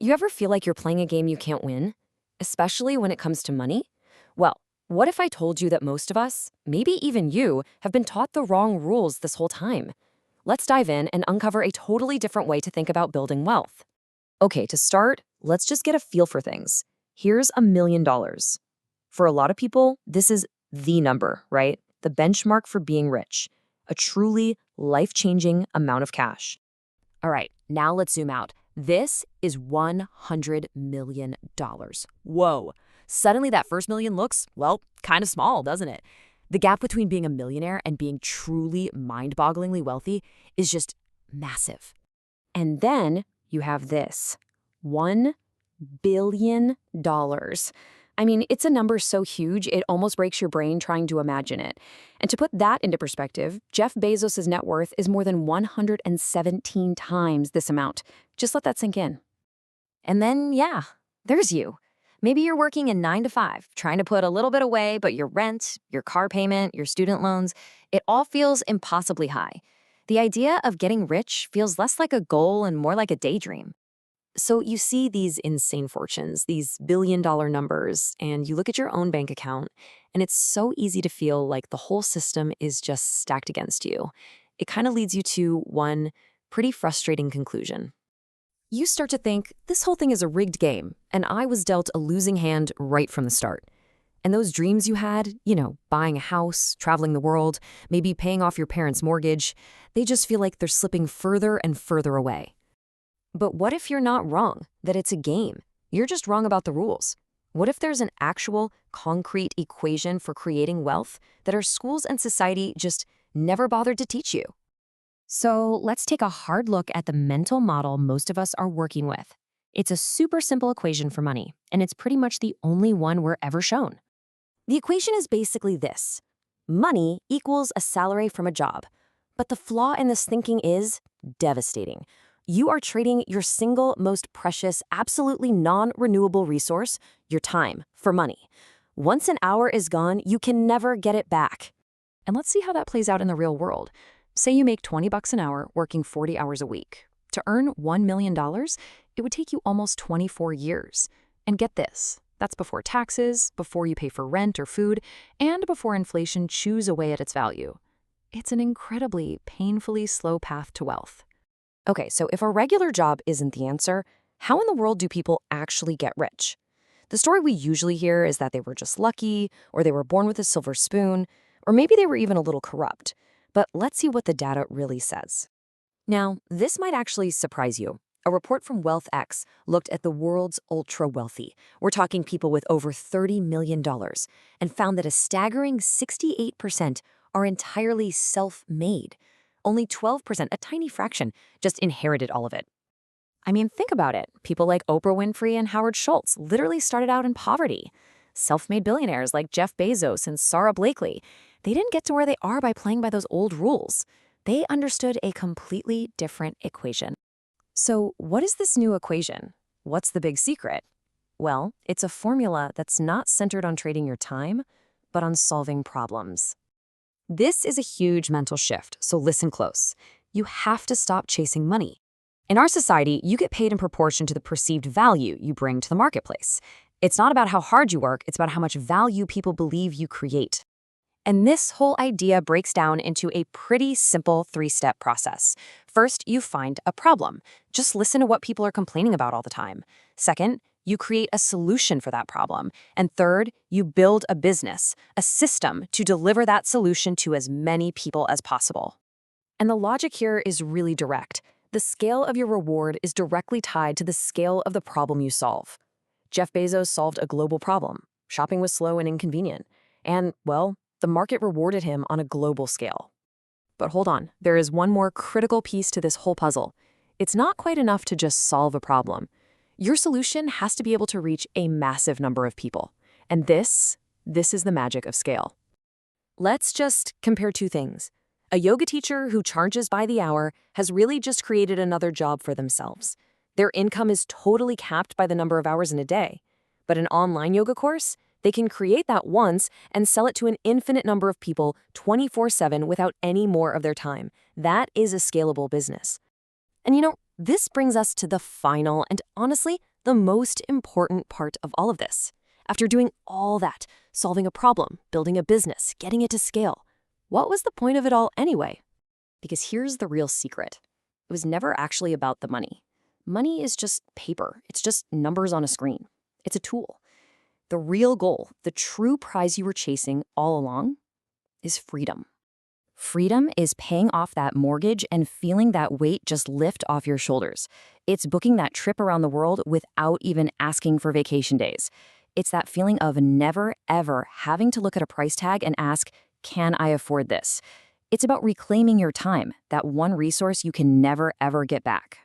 You ever feel like you're playing a game you can't win? Especially when it comes to money? Well, what if I told you that most of us, maybe even you, have been taught the wrong rules this whole time? Let's dive in and uncover a totally different way to think about building wealth. Okay, to start, let's just get a feel for things. Here's $1 million. For a lot of people, this is the number, right? The benchmark for being rich, a truly life-changing amount of cash. All right, now let's zoom out. This is $100 million. Whoa. Suddenly that first million looks, well, kind of small, doesn't it? The gap between being a millionaire and being truly mind-bogglingly wealthy is just massive. And then you have this, $1 billion. I mean, it's a number so huge, it almost breaks your brain trying to imagine it. And to put that into perspective, Jeff Bezos' net worth is more than 117 times this amount. Just let that sink in. And then, yeah, there's you. Maybe you're working a 9 to 5, trying to put a little bit away, but your rent, your car payment, your student loans, it all feels impossibly high. The idea of getting rich feels less like a goal and more like a daydream. So you see these insane fortunes, these billion-dollar numbers, and you look at your own bank account, and it's so easy to feel like the whole system is just stacked against you. It kind of leads you to one pretty frustrating conclusion. You start to think, this whole thing is a rigged game, and I was dealt a losing hand right from the start. And those dreams you had, buying a house, traveling the world, maybe paying off your parents' mortgage, they just feel like they're slipping further and further away. But what if you're not wrong, that it's a game? You're just wrong about the rules. What if there's an actual, concrete equation for creating wealth that our schools and society just never bothered to teach you? So let's take a hard look at the mental model most of us are working with. It's a super simple equation for money, and it's pretty much the only one we're ever shown. The equation is basically this. Money equals a salary from a job. But the flaw in this thinking is devastating. You are trading your single most precious, absolutely non-renewable resource, your time, for money. Once an hour is gone, you can never get it back. And let's see how that plays out in the real world. Say you make $20 an hour working 40 hours a week. To earn $1 million, it would take you almost 24 years. And get this, that's before taxes, before you pay for rent or food, and before inflation chews away at its value. It's an incredibly, painfully slow path to wealth. Okay, so if a regular job isn't the answer, how in the world do people actually get rich? The story we usually hear is that they were just lucky, or they were born with a silver spoon, or maybe they were even a little corrupt. But let's see what the data really says. Now, this might actually surprise you. A report from WealthX looked at the world's ultra-wealthy. We're talking people with over $30 million, and found that a staggering 68% are entirely self-made. Only 12%, a tiny fraction, just inherited all of it. I mean, think about it. People like Oprah Winfrey and Howard Schultz literally started out in poverty. Self-made billionaires like Jeff Bezos and Sarah Blakely, they didn't get to where they are by playing by those old rules. They understood a completely different equation. So what is this new equation? What's the big secret? Well, it's a formula that's not centered on trading your time, but on solving problems. This is a huge mental shift, so listen close. You have to stop chasing money. In our society, you get paid in proportion to the perceived value you bring to the marketplace. It's not about how hard you work, it's about how much value people believe you create. And this whole idea breaks down into a pretty simple 3-step process. First, you find a problem. Just listen to what people are complaining about all the time. Second, you create a solution for that problem. And third, you build a business, a system to deliver that solution to as many people as possible. And the logic here is really direct. The scale of your reward is directly tied to the scale of the problem you solve. Jeff Bezos solved a global problem. Shopping was slow and inconvenient. And, well, the market rewarded him on a global scale. But hold on, there is one more critical piece to this whole puzzle. It's not quite enough to just solve a problem. Your solution has to be able to reach a massive number of people. And this is the magic of scale. Let's just compare two things. A yoga teacher who charges by the hour has really just created another job for themselves. Their income is totally capped by the number of hours in a day. But an online yoga course, they can create that once and sell it to an infinite number of people 24/7 without any more of their time. That is a scalable business. And this brings us to the final and honestly, the most important part of all of this. After doing all that, solving a problem, building a business, getting it to scale, what was the point of it all anyway? Because here's the real secret. It was never actually about the money. Money is just paper. It's just numbers on a screen. It's a tool. The real goal, the true prize you were chasing all along, is freedom. Freedom is paying off that mortgage and feeling that weight just lift off your shoulders. It's booking that trip around the world without even asking for vacation days. It's that feeling of never, ever having to look at a price tag and ask, can I afford this? It's about reclaiming your time, that one resource you can never, ever get back.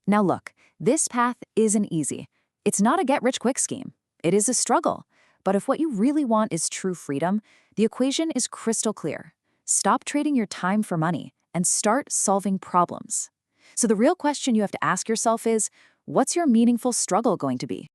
Now look, this path isn't easy. It's not a get-rich-quick scheme. It is a struggle. But if what you really want is true freedom, the equation is crystal clear. Stop trading your time for money and start solving problems. So the real question you have to ask yourself is, what's your meaningful struggle going to be?